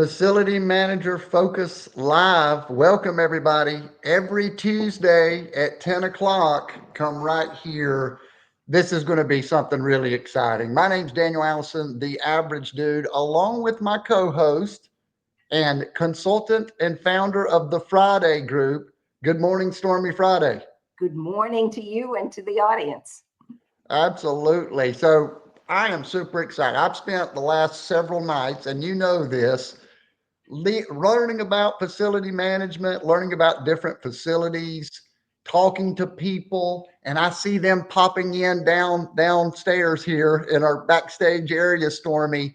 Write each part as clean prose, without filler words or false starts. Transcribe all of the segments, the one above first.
Facility Manager Focus Live. Welcome, everybody. Every Tuesday at 10 o'clock, come right here. This is going to be something really exciting. My name's Daniel Allison, the average dude, along with my co host and consultant and founder of the Friday group. Good morning, Stormy Friday. Good morning to you and to the audience. Absolutely. So I am super excited. I've spent the last several nights, and you know this, learning about facility management, learning about different facilities, talking to people, and I see them popping in downstairs here in our backstage area, Stormy.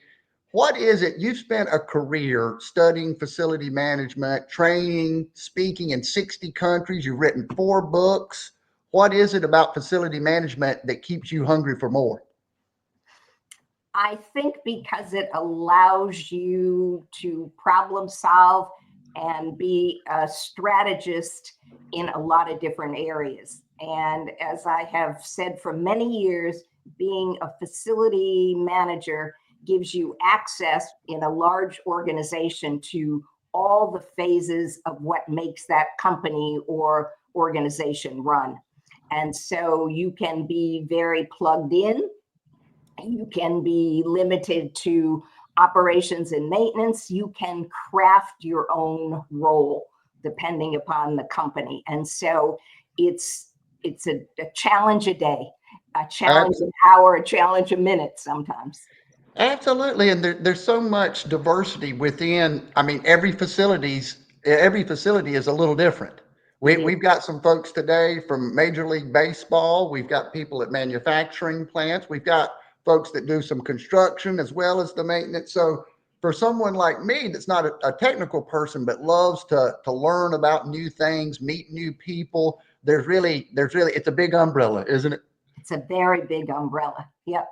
What is it? You've spent a career studying facility management, training, speaking in 60 countries. You've written 4 books. What is it about facility management that keeps you hungry for more? I think because it allows you to problem solve and be a strategist in a lot of different areas. And as I have said for many years, being a facility manager gives you access in a large organization to all the phases of what makes that company or organization run. And so you can be very plugged in. You can be limited to operations and maintenance. You can craft your own role depending upon the company. And so it's a challenge a day, a challenge an hour, a challenge a minute sometimes. Absolutely, and there's so much diversity within. I mean, every facility is a little different. We've got some folks today from Major League Baseball. We've got people at manufacturing plants. We've got folks that do some construction as well as the maintenance. So for someone like me that's not a technical person but loves to learn about new things, meet new people, there's really it's a big umbrella, isn't it? It's a very big umbrella. Yep.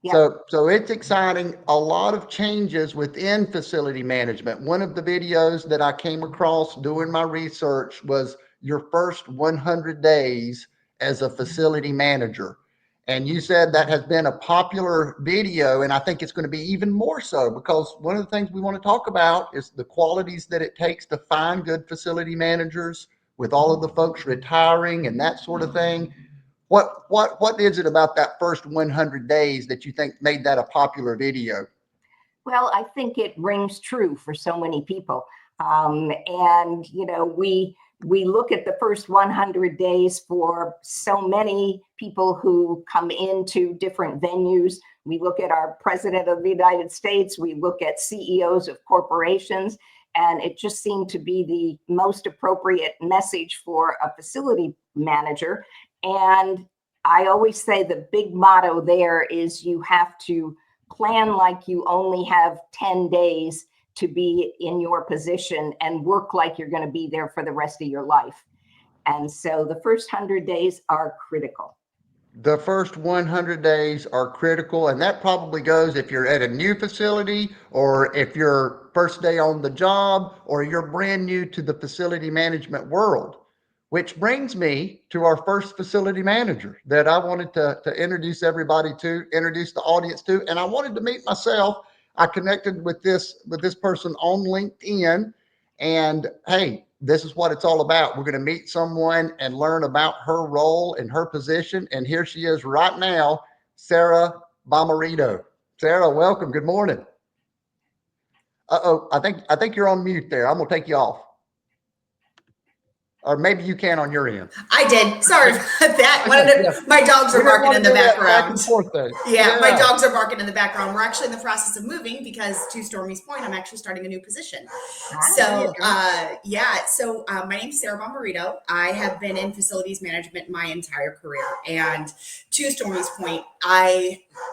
Yep. So it's exciting. A lot of changes within facility management. One of the videos that I came across doing my research was your first 100 days as a facility manager. And you said that has been a popular video, and I think it's going to be even more so because one of the things we want to talk about is the qualities that it takes to find good facility managers with all of the folks retiring and that sort of thing. What is it about that first 100 days that you think made that a popular video? Well, I think it rings true for so many people. And, we look at the first 100 days for so many people who come into different venues. We look at our president of the United States. We look at CEOs of corporations. And it just seemed to be the most appropriate message for a facility manager. And I always say the big motto there is you have to plan like you only have 10 days to be in your position and work like you're going to be there for the rest of your life. And so the first 100 days are critical. The first 100 days are critical, and that probably goes if you're at a new facility or if you're first day on the job or you're brand new to the facility management world. Which brings me to our first facility manager that I wanted to introduce everybody to, introduce the audience to, and I wanted to meet myself. I connected with this person on LinkedIn, and hey, this is what it's all about. We're going to meet someone and learn about her role and her position. And here she is right now, Sarah Bomarito. Sarah, welcome. Good morning. Uh-oh, I think you're on mute there. I'm gonna take you off. Or maybe you can on your end. I did. Sorry about that. Yeah. My dogs are barking in the background. Yeah, my dogs are barking in the background. We're actually in the process of moving because, to Stormy's point, I'm actually starting a new position. So my name's Sarah Bomarito. I have been in facilities management my entire career. And to Stormy's point,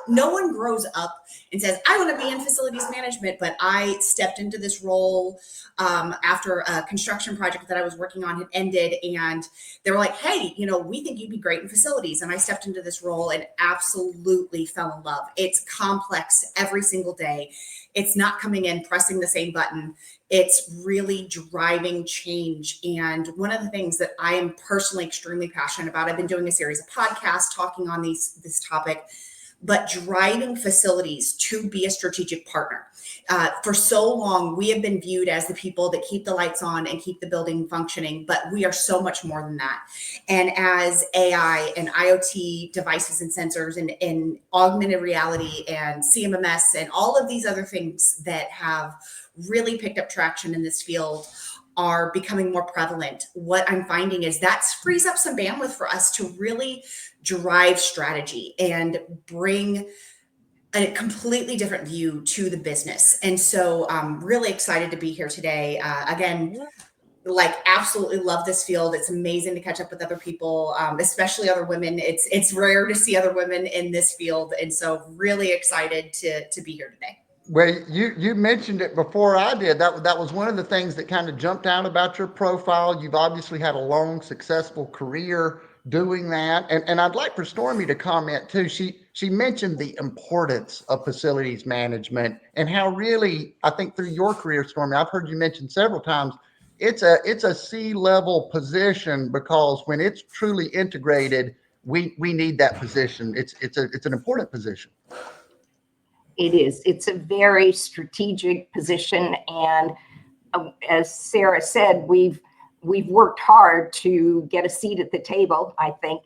no one grows up and says, I want to be in facilities management, but I stepped into this role after a construction project that I was working on had ended, and they were like, hey, we think you'd be great in facilities. And I stepped into this role and absolutely fell in love. It's complex every single day. It's not coming in, pressing the same button. It's really driving change. And one of the things that I am personally extremely passionate about, I've been doing a series of podcasts talking on this topic, but driving facilities to be a strategic partner. For so long, we have been viewed as the people that keep the lights on and keep the building functioning, but we are so much more than that. And as AI and IoT devices and sensors and augmented reality and CMMS and all of these other things that have really picked up traction in this field are becoming more prevalent, what I'm finding is that frees up some bandwidth for us to really drive strategy and bring a completely different view to the business. And so I'm really excited to be here today. Again, like absolutely love this field. It's amazing to catch up with other people, especially other women. It's rare to see other women in this field. And so really excited to be here today. Well, you mentioned it before I did. That was one of the things that kind of jumped out about your profile. You've obviously had a long, successful career doing that. And I'd like for Stormy to comment too. She mentioned the importance of facilities management and how really, I think through your career, Stormy, I've heard you mention several times, it's a C-level position because when it's truly integrated, we need that position. It's an important position. It is. It's a very strategic position, and as Sarah said, we've worked hard to get a seat at the table. I think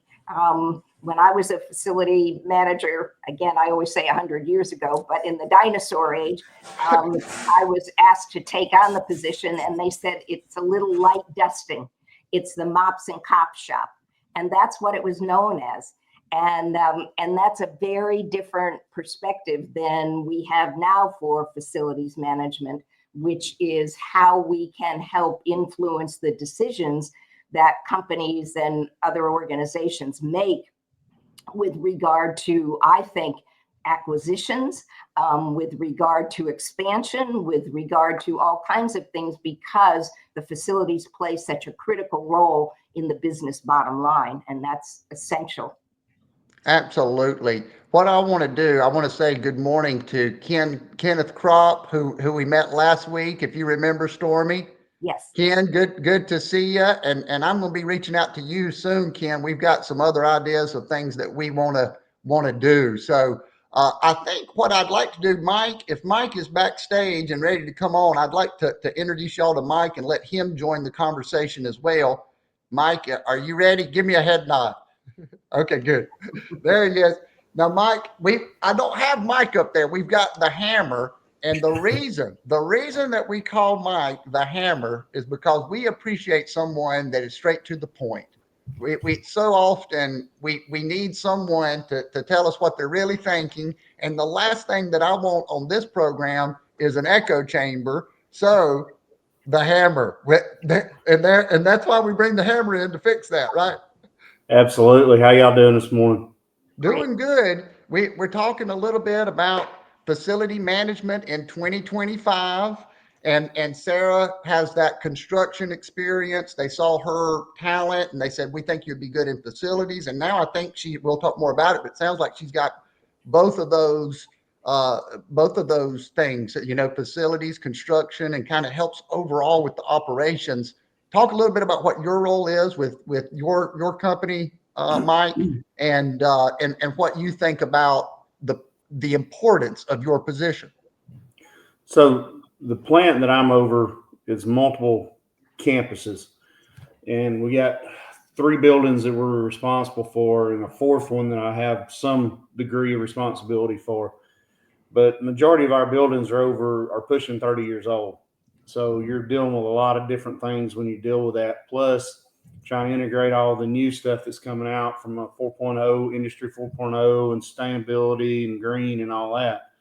when I was a facility manager, again, I always say 100 years ago, but in the dinosaur age, I was asked to take on the position, and they said it's a little light dusting. It's the mops and cop shop, and that's what it was known as. And that's a very different perspective than we have now for facilities management, which is how we can help influence the decisions that companies and other organizations make with regard to, I think, acquisitions, with regard to expansion, with regard to all kinds of things, because the facilities play such a critical role in the business bottom line, and that's essential. Absolutely. What I want to do, I want to say good morning to Kenneth Kropp, who we met last week, if you remember, Stormy. Yes. Ken, good to see you. And I'm going to be reaching out to you soon, Ken. We've got some other ideas of things that we want to do. So I think what I'd like to do, Mike, if Mike is backstage and ready to come on, I'd like to introduce y'all to Mike and let him join the conversation as well. Mike, are you ready? Give me a head nod. Okay, good. There he is. Now, Mike, I don't have Mike up there. We've got the hammer. And the reason that we call Mike the hammer is because we appreciate someone that is straight to the point. We so often we need someone to tell us what they're really thinking. And the last thing that I want on this program is an echo chamber. So the hammer. And that's why we bring the hammer in to fix that, right? Absolutely. How y'all doing this morning? Doing good. We're talking a little bit about facility management in 2025. And Sarah has that construction experience. They saw her talent and they said, we think you'd be good in facilities. And now I think we'll talk more about it, but it sounds like she's got both of those things, facilities, construction, and kind of helps overall with the operations. Talk a little bit about what your role is with your company, Mike, and what you think about the importance of your position. So the plant that I'm over is multiple campuses, and we got 3 buildings that we're responsible for, and a 4th one that I have some degree of responsibility for. But majority of our buildings are pushing 30 years old. So you're dealing with a lot of different things when you deal with that. Plus, trying to integrate all the new stuff that's coming out from a 4.0, Industry 4.0, and sustainability and green and all that.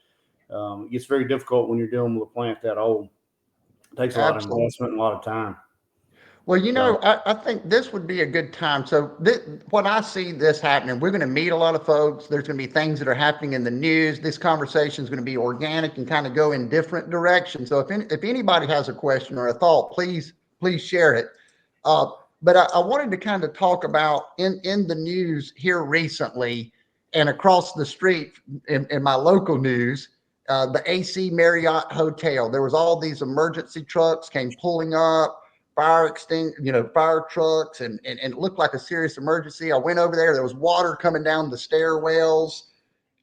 It gets very difficult when you're dealing with a plant that old. It takes a lot of investment and a lot of time. Well, I think this would be a good time. So when I see this happening, we're going to meet a lot of folks. There's going to be things that are happening in the news. This conversation is going to be organic and kind of go in different directions. So if anybody has a question or a thought, please share it. But I wanted to kind of talk about in the news here recently and across the street in my local news, the AC Marriott Hotel. There was all these emergency trucks came pulling up, fire trucks, and it looked like a serious emergency. I went over there. There was water coming down the stairwells.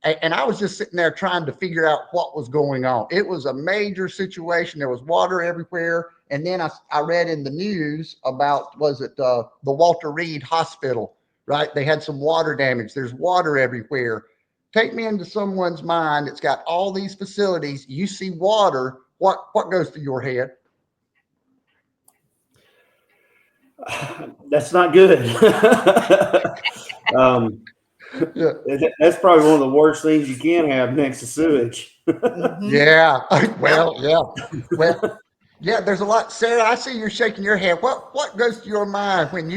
And I was just sitting there trying to figure out what was going on. It was a major situation. There was water everywhere. And then I read in the news about, was it the Walter Reed Hospital, right? They had some water damage. There's water everywhere. Take me into someone's mind that's got all these facilities. You see water. What goes through your head? That's not good. Yeah. That's probably one of the worst things you can have next to sewage. Mhm. Yeah. Well, yeah. Well, yeah, there's a lot. Sarah, I see you're shaking your head. What goes through your mind when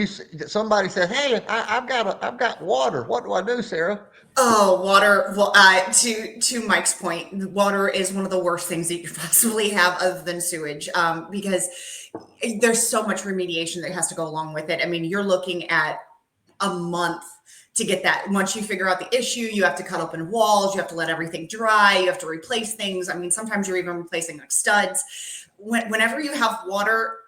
somebody says, "Hey, I've got water"? What do I do, Sarah? Oh, water. Well, to Mike's point, water is one of the worst things that you could possibly have other than sewage, because there's so much remediation that has to go along with it. I mean, you're looking at a month to get that. Once you figure out the issue, you have to cut open walls, you have to let everything dry, you have to replace things. I mean, sometimes you're even replacing like studs. Whenever you have water,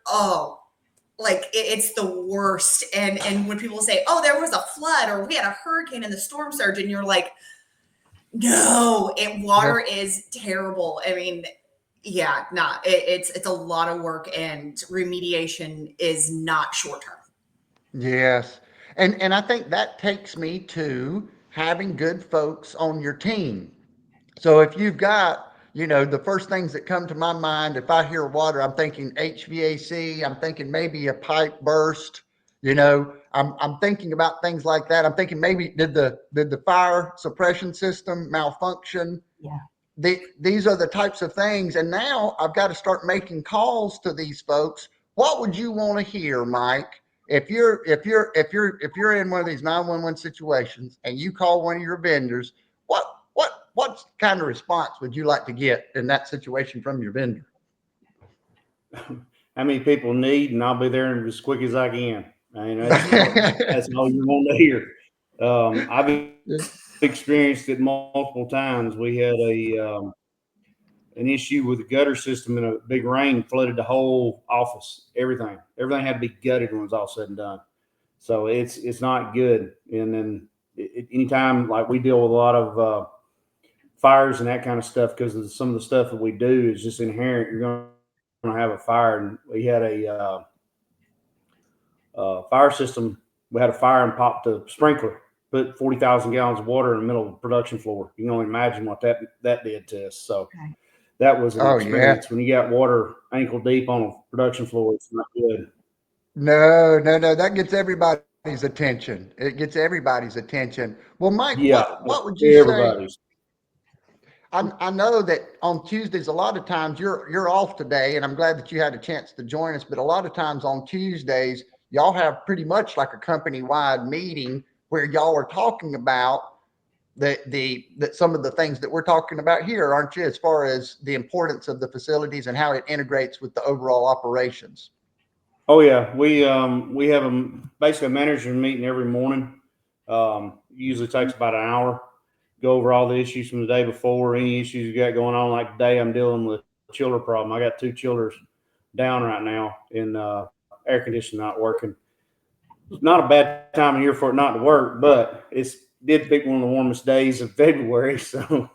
it's the worst. And when people say, "Oh, there was a flood," or "We had a hurricane and the storm surge," and you're like, "No, water is terrible." I mean, yeah, it's a lot of work, and remediation is not short term. Yes. And I think that takes me to having good folks on your team. So if you've got, the first things that come to my mind, if I hear water, I'm thinking HVAC, I'm thinking maybe a pipe burst, I'm thinking about things like that. I'm thinking maybe did the fire suppression system malfunction? Yeah. These are the types of things. And now I've got to start making calls to these folks. What would you want to hear, Mike? If you're in one of these 911 situations and you call one of your vendors, what kind of response would you like to get in that situation from your vendor? How many people need, and I'll be there as quick as I can. I mean, that's all you want to hear. I've experienced it multiple times. We had an issue with the gutter system, and a big rain flooded the whole office. Everything had to be gutted when it was all said and done. So it's not good. And then anytime, like, we deal with a lot of fires and that kind of stuff, because of some of the stuff that we do is just inherent. You're going to have a fire, and we had a fire system. We had a fire and popped a sprinkler, put 40,000 gallons of water in the middle of the production floor. You can only imagine what that did to us. So that was an experience. Yeah. When you got water ankle deep on a production floor, it's not good. No, that gets everybody's attention. It gets everybody's attention. Well, Mike, Yeah, what would you say? everybody's. I know that on Tuesdays, a lot of times you're off today, and I'm glad that you had a chance to join us. But a lot of times on Tuesdays, y'all have pretty much like a company-wide meeting where y'all are talking about that some of the things that we're talking about here, aren't you? As far as the importance of the facilities and how it integrates with the overall operations. Oh yeah, we have basically a manager meeting every morning. Usually takes about an hour. Go over all the issues from the day before, any issues you got going on. Like today, I'm dealing with a chiller problem. I got 2 chillers down right now, and air conditioning not working. It's not a bad time of year for it not to work, but did pick one of the warmest days of February, so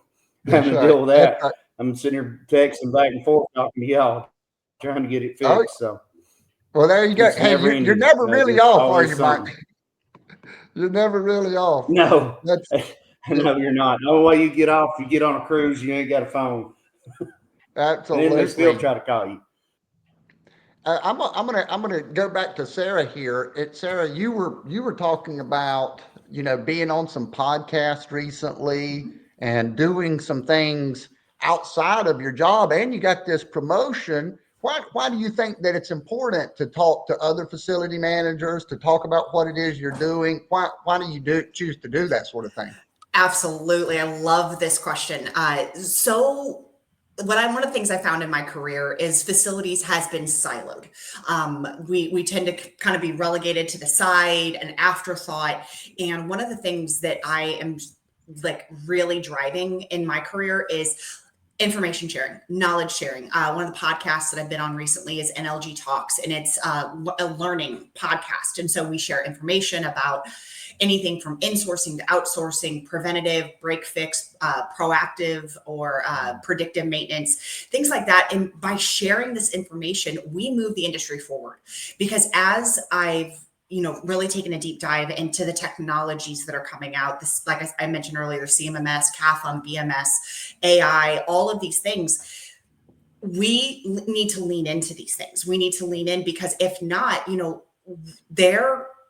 having to deal with that. I'm sitting here texting back and forth talking to y'all, trying to get it fixed. So. Well, there you go. Hey, you're never really off, are you, Mike? You're never really off. No, no, you're not. No way you get off. You get on a cruise, you ain't got a phone. Absolutely. And then they still try to call you. I'm gonna go back to Sarah here. Sarah, you were talking about being on some podcasts recently and doing some things outside of your job, and you got this promotion. Why do you think that it's important to talk to other facility managers, to talk about what it is you're doing? Why do you choose to do that sort of thing? Absolutely. I love this question. One of the things I found in my career is facilities has been siloed. We tend to kind of be relegated to the side, an afterthought. And one of the things that I am like really driving in my career is Information sharing, knowledge sharing. One of the podcasts that I've been on recently is NLG Talks, and it's a learning podcast. And so we share information about anything from insourcing to outsourcing, preventative, break fix, proactive, or predictive maintenance, things like that. And by sharing this information, we move the industry forward. Because as I've really taken a deep dive into the technologies that are coming out. This, like I mentioned earlier, CMMS, CAFM, BMS, AI, all of these things. We need to lean into these things. We need to lean in, because if not,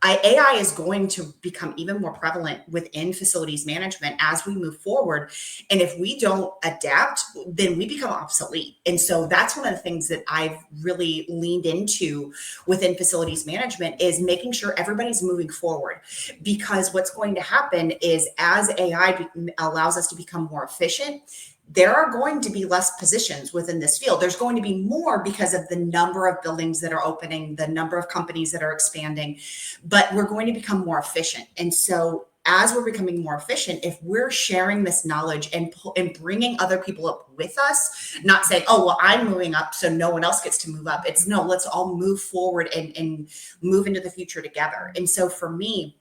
AI is going to become even more prevalent within facilities management as we move forward. And if we don't adapt, then we become obsolete. And so that's one of the things that I've really leaned into within facilities management, is making sure everybody's moving forward. Because what's going to happen is, as AI allows us to become more efficient, there are going to be less positions within this field. There's going to be more because of the number of buildings that are opening, the number of companies that are expanding, but we're going to become more efficient. And so as we're becoming more efficient, if we're sharing this knowledge and bringing other people up with us, not saying, oh, well, I'm moving up, so no one else gets to move up. It's no, let's all move forward and move into the future together. And so for me,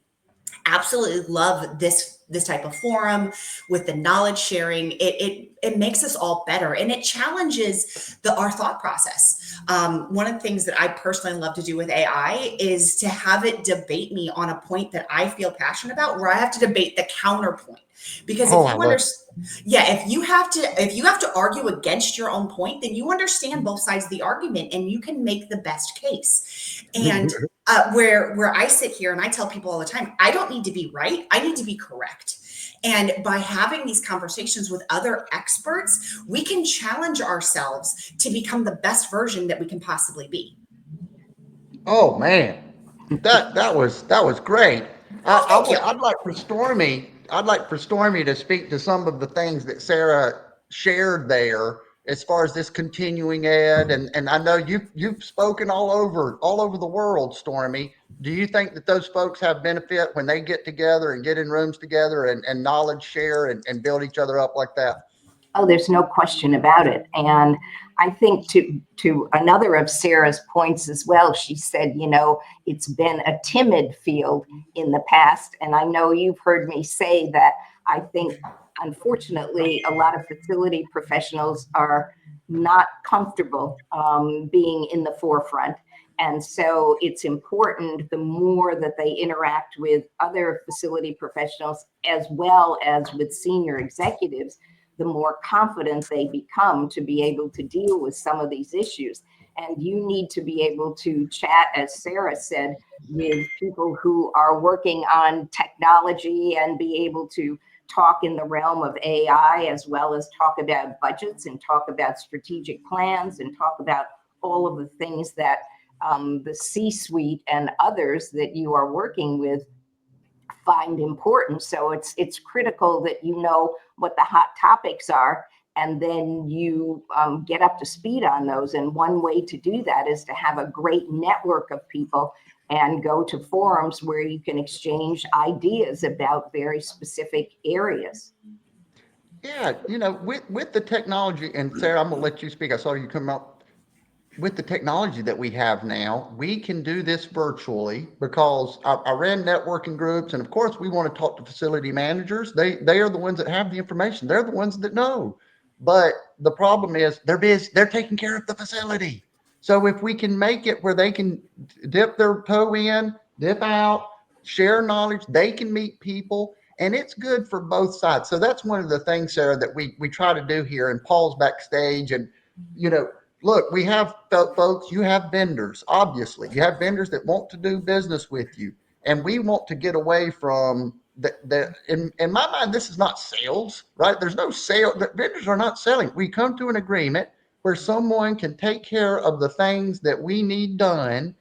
absolutely love this type of forum with the knowledge sharing. It makes us all better, and it challenges our thought process. One of the things that I personally love to do with AI is to have it debate me on a point that I feel passionate about, where I have to debate the counterpoint. Because if you have to argue against your own point, then you understand both sides of the argument and you can make the best case. And where I sit here and I tell people all the time, I don't need to be right. I need to be correct. And by having these conversations with other experts, we can challenge ourselves to become the best version that we can possibly be. Oh man, that was great. Oh, thank you. I'd like for Stormy to speak to some of the things that Sarah shared there, as far as this continuing ed, and I know you've spoken all over the world, Stormy. Do you think that those folks have benefit when they get together and get in rooms together and knowledge share and build each other up like that? Oh, there's no question about it. And I think to another of Sarah's points as well, she said, it's been a timid field in the past. And I know you've heard me say that I think, unfortunately, a lot of facility professionals are not comfortable being in the forefront. And so it's important, the more that they interact with other facility professionals, as well as with senior executives, the more confident they become to be able to deal with some of these issues. And you need to be able to chat, as Sarah said, with people who are working on technology and be able to talk in the realm of AI, as well as talk about budgets and talk about strategic plans and talk about all of the things that the C-suite and others that you are working with find important. So it's critical that you know what the hot topics are, and then you get up to speed on those. And one way to do that is to have a great network of people and go to forums where you can exchange ideas about very specific areas. Yeah, with the technology, and Sarah, I'm gonna let you speak. I saw you come up. With the technology that we have now, we can do this virtually, because I ran networking groups, and of course we want to talk to facility managers. They are the ones that have the information. They're the ones that know. But the problem is they're busy. They're taking care of the facility. So if we can make it where they can dip their toe in, dip out, share knowledge, they can meet people, and it's good for both sides. So that's one of the things, Sarah, that we try to do here. And Paul's backstage, and look, we have folks, you have vendors, obviously. You have vendors that want to do business with you. And we want to get away from in my mind, this is not sales, right? There's no sale. The vendors are not selling. We come to an agreement where someone can take care of the things that we need done.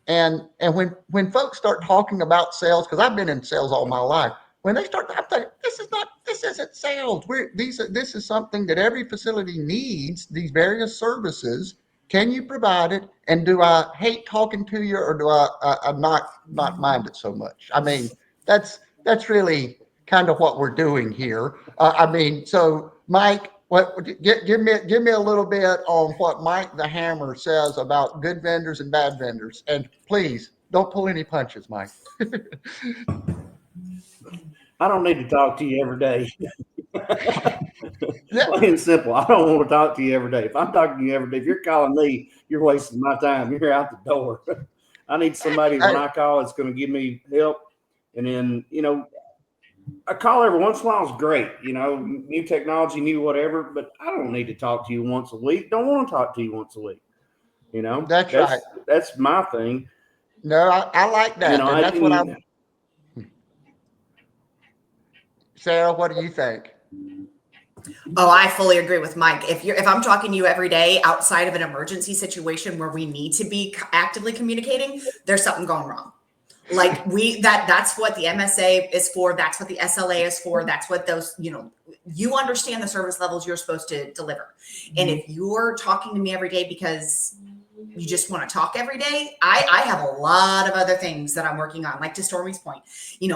And when folks start talking about sales, because I've been in sales all my life, when they start, I'm thinking, this isn't sales. This is something that every facility needs, these various services. Can you provide it? And do I hate talking to you, or do I'm not mind it so much? I mean, that's really kind of what we're doing here. So Mike, Give me a little bit on what Mike the Hammer says about good vendors and bad vendors, and please don't pull any punches, Mike. I don't need to talk to you every day. Yeah, Plain and simple. I don't want to talk to you every day. If I'm talking to you every day, if you're calling me, you're wasting my time. You're out the door. I need somebody when I call that's going to give me help. And then, a call every once in a while is great. New technology, new whatever, but I don't need to talk to you once a week. Don't want to talk to you once a week. that's right. That's my thing. No, I like that, and I that's what I. didn't. Sarah, what do you think? Oh, I fully agree with Mike. If I'm talking to you every day outside of an emergency situation where we need to be actively communicating, there's something going wrong. Like that's what the MSA is for. That's what the SLA is for. That's what those, you understand the service levels you're supposed to deliver. And if you're talking to me every day because you just want to talk every day, I have a lot of other things that I'm working on, like to Stormy's point,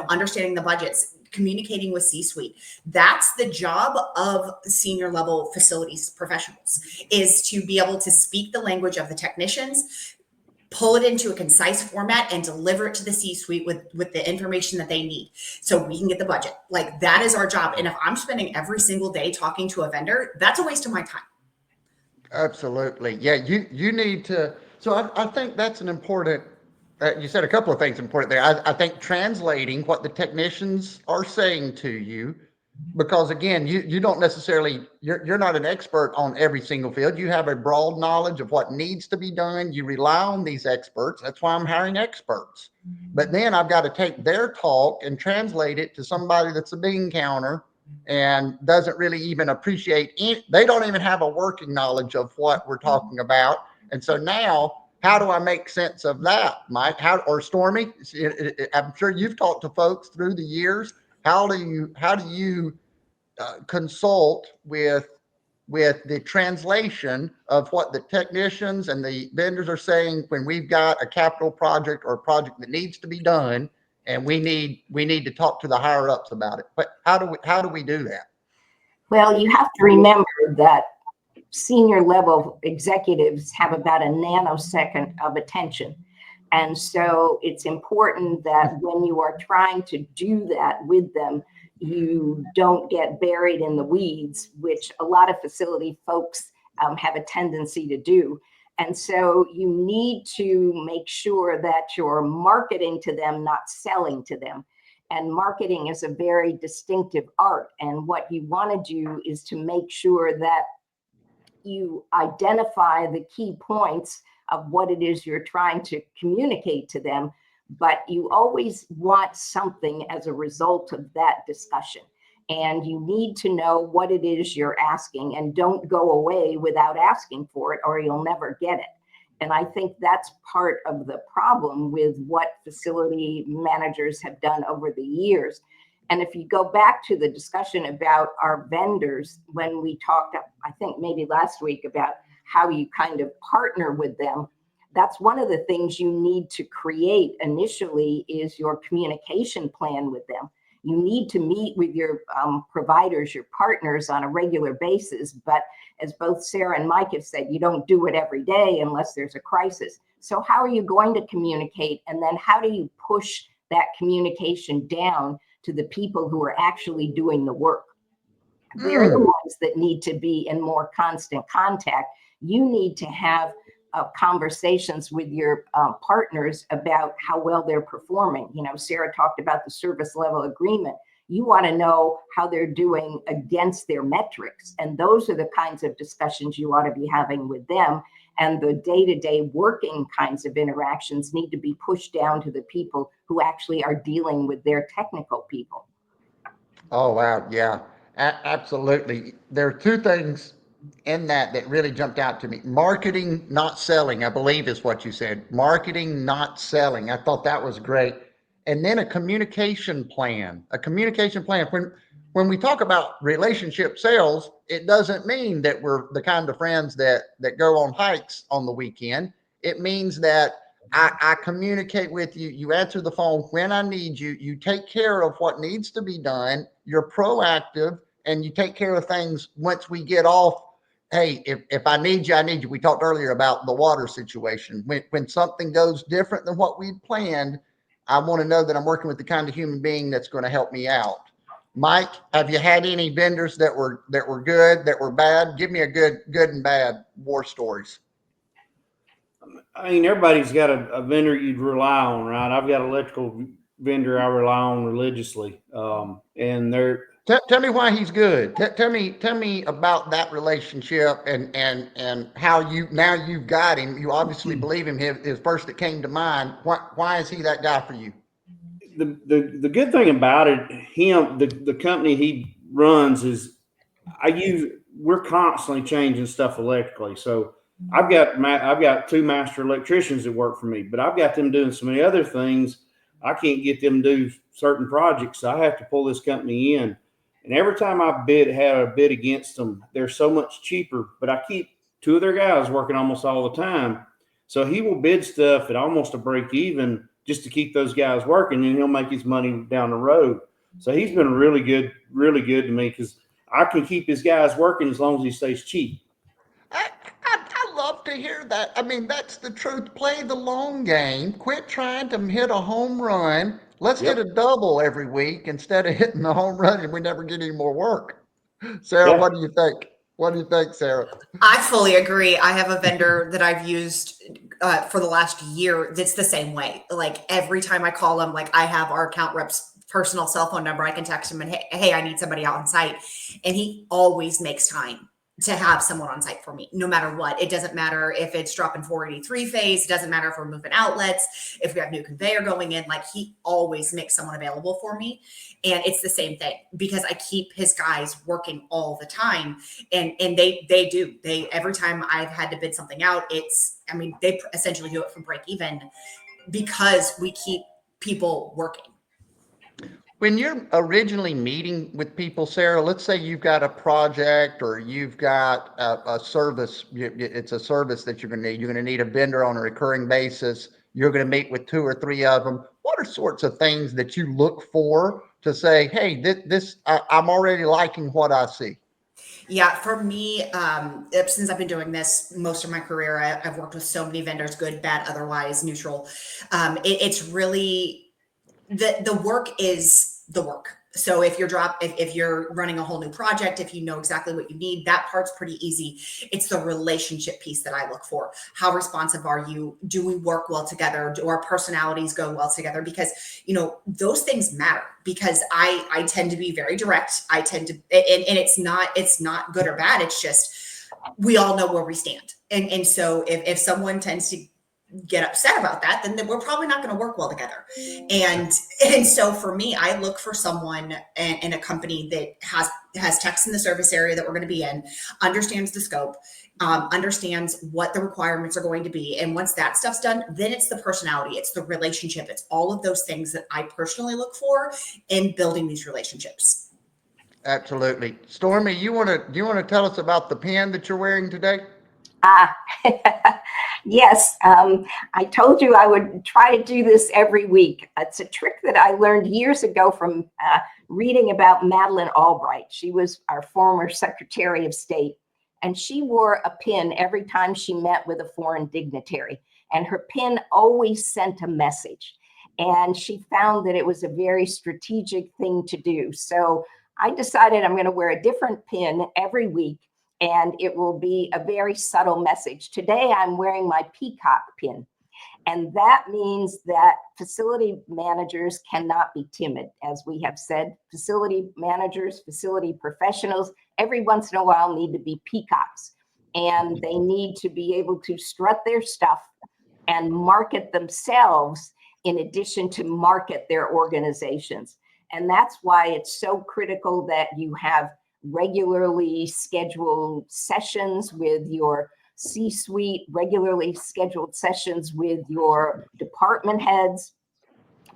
understanding the budgets, communicating with C-suite. That's the job of senior level facilities professionals, is to be able to speak the language of the technicians, pull it into a concise format, and deliver it to the C-suite with the information that they need so we can get the budget. Like, that is our job. And if I'm spending every single day talking to a vendor, that's a waste of my time. Absolutely. Yeah, you need to. So I think that's an important. You said a couple of things important there. I think translating what the technicians are saying to you, because again, you don't necessarily you're not an expert on every single field. You have a broad knowledge of what needs to be done. You rely on these experts. That's why I'm hiring experts. But then I've got to take their talk and translate it to somebody that's a bean counter and doesn't really even appreciate it. They don't even have a working knowledge of what we're talking about. And so now, how do I make sense of that, Mike? Or Stormy? I'm sure you've talked to folks through the years. How do you consult with the translation of what the technicians and the vendors are saying when we've got a capital project or a project that needs to be done, and we need to talk to the higher ups about it? But how do we do that? Well, you have to remember that senior level executives have about a nanosecond of attention. And so it's important that when you are trying to do that with them, you don't get buried in the weeds, which a lot of facility folks have a tendency to do. And so you need to make sure that you're marketing to them, not selling to them. And marketing is a very distinctive art. And what you want to do is to make sure that you identify the key points of what it is you're trying to communicate to them, but you always want something as a result of that discussion. And you need to know what it is you're asking, and don't go away without asking for it, or you'll never get it. And I think that's part of the problem with what facility managers have done over the years. And if you go back to the discussion about our vendors, when we talked, I think maybe last week, about how you kind of partner with them, that's one of the things you need to create initially, is your communication plan with them. You need to meet with your providers, your partners, on a regular basis. But as both Sarah and Mike have said, you don't do it every day unless there's a crisis. So how are you going to communicate? And then how do you push that communication down to the people who are actually doing the work? They're the ones that need to be in more constant contact. You need to have conversations with your partners about how well they're performing. Sarah talked about the service level agreement. You want to know how they're doing against their metrics. And those are the kinds of discussions you ought to be having with them. And the day-to-day working kinds of interactions need to be pushed down to the people who actually are dealing with their technical people. Oh, wow. Yeah, absolutely. There are two things in that really jumped out to me. Marketing, not selling, I believe is what you said. Marketing, not selling. I thought that was great. And then a communication plan. A communication plan. When we talk about relationship sales, it doesn't mean that we're the kind of friends that go on hikes on the weekend. It means that I communicate with you. You answer the phone when I need you. You take care of what needs to be done. You're proactive. and you take care of things once we get off. Hey, if I need you, I need you. We talked earlier about the water situation. When something goes different than what we'd planned, I want to know that I'm working with the kind of human being that's going to help me out. Mike, have you had any vendors that were good, that were bad? Give me a good and bad war stories. I mean, everybody's got a vendor you'd rely on, right? I've got an electrical vendor I rely on religiously, and they're Tell me why he's good. Tell me about that relationship and how you've got him. You obviously believe him. His first that came to mind. Why is he that guy for you? the good thing about it. The company he runs is we're constantly changing stuff electrically. So I've got two master electricians that work for me, but I've got them doing so many other things. I can't get them to do certain projects. So I have to pull this company in. And every time I had a bid against them, they're so much cheaper, but I keep two of their guys working almost all the time. So he will bid stuff at almost a break even just to keep those guys working, and he'll make his money down the road. So he's been really good to me because I can keep his guys working as long as he stays cheap. I love to hear that. I mean, that's the truth. Play the long game. Quit trying to hit a home run. Let's hit Yep. a double every week instead of hitting the home run and we never get any more work. Sarah, Yeah. what do you think? What do you think, Sarah? I fully agree. I have a vendor that I've used for the last year that's the same way. Like every time I call him, like I have our account rep's personal cell phone number. I can text him and hey, I need somebody out on site. And he always makes time to have someone on site for me, no matter what. It doesn't matter if it's dropping 483 phase. It doesn't matter if we're moving outlets, if we have new conveyor going in, like he always makes someone available for me. And it's the same thing because I keep his guys working all the time. And they do. Every time I've had to bid something out, they essentially do it from break even because we keep people working. When you're originally meeting with people, Sarah, let's say you've got a project or you've got a service, it's a service that you're going to need. You're going to need a vendor on a recurring basis. You're going to meet with two or three of them. What are sorts of things that you look for to say, hey, I'm already liking what I see? Yeah, for me, since I've been doing this most of my career, I've worked with so many vendors, good, bad, otherwise, neutral. It's really the work is the work. So if you're running a whole new project, if you know exactly what you need, that part's pretty easy. It's the relationship piece that I look for. How responsive are you? Do we work well together? Do our personalities go well together? Because, those things matter because I tend to be very direct. I tend to, and it's not good or bad. It's just, we all know where we stand. And so if someone tends to get upset about that, then we're probably not going to work well together. And so for me, I look for someone in a company that has techs in the service area that we're going to be in, understands the scope, understands what the requirements are going to be. And once that stuff's done, then it's the personality, it's the relationship, it's all of those things that I personally look for in building these relationships. Absolutely. Stormy, do you want to tell us about the pen that you're wearing today? Yes. I told you I would try to do this every week. It's a trick that I learned years ago from reading about Madeleine Albright. She was our former Secretary of State, and she wore a pin every time she met with a foreign dignitary, and her pin always sent a message. And she found that it was a very strategic thing to do. So I decided I'm going to wear a different pin every week, and it will be a very subtle message. Today, I'm wearing my peacock pin, and that means that facility managers cannot be timid. As we have said, facility managers, facility professionals, every once in a while need to be peacocks, and they need to be able to strut their stuff and market themselves in addition to market their organizations. And that's why it's so critical that you have regularly scheduled sessions with your C-suite, regularly scheduled sessions with your department heads,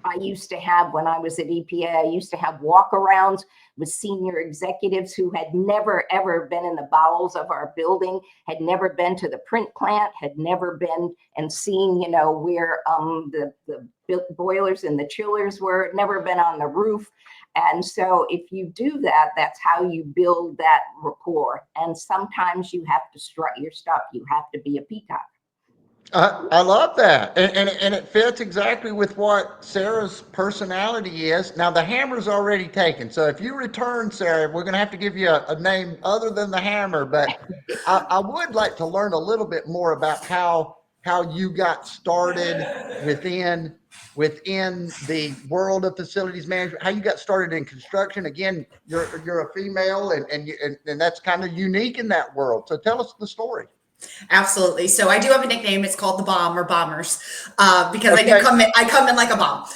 I used to have, when I was at EPA, I used to have walk-arounds with senior executives who had never, ever been in the bowels of our building, had never been to the print plant, had never been and seen, where the boilers and the chillers were, never been on the roof. And so if you do that, that's how you build that rapport. And sometimes you have to strut your stuff. You have to be a peacock. I love that. And it fits exactly with what Sarah's personality is. Now, the hammer's already taken. So if you return, Sarah, we're going to have to give you a name other than the hammer. But I would like to learn a little bit more about how you got started within the world of facilities management, how you got started in construction. Again, you're a female, and that's kind of unique in that world. So tell us the story. Absolutely. So I do have a nickname. It's called the Bomb or Bombers, because Okay. I come in like a bomb.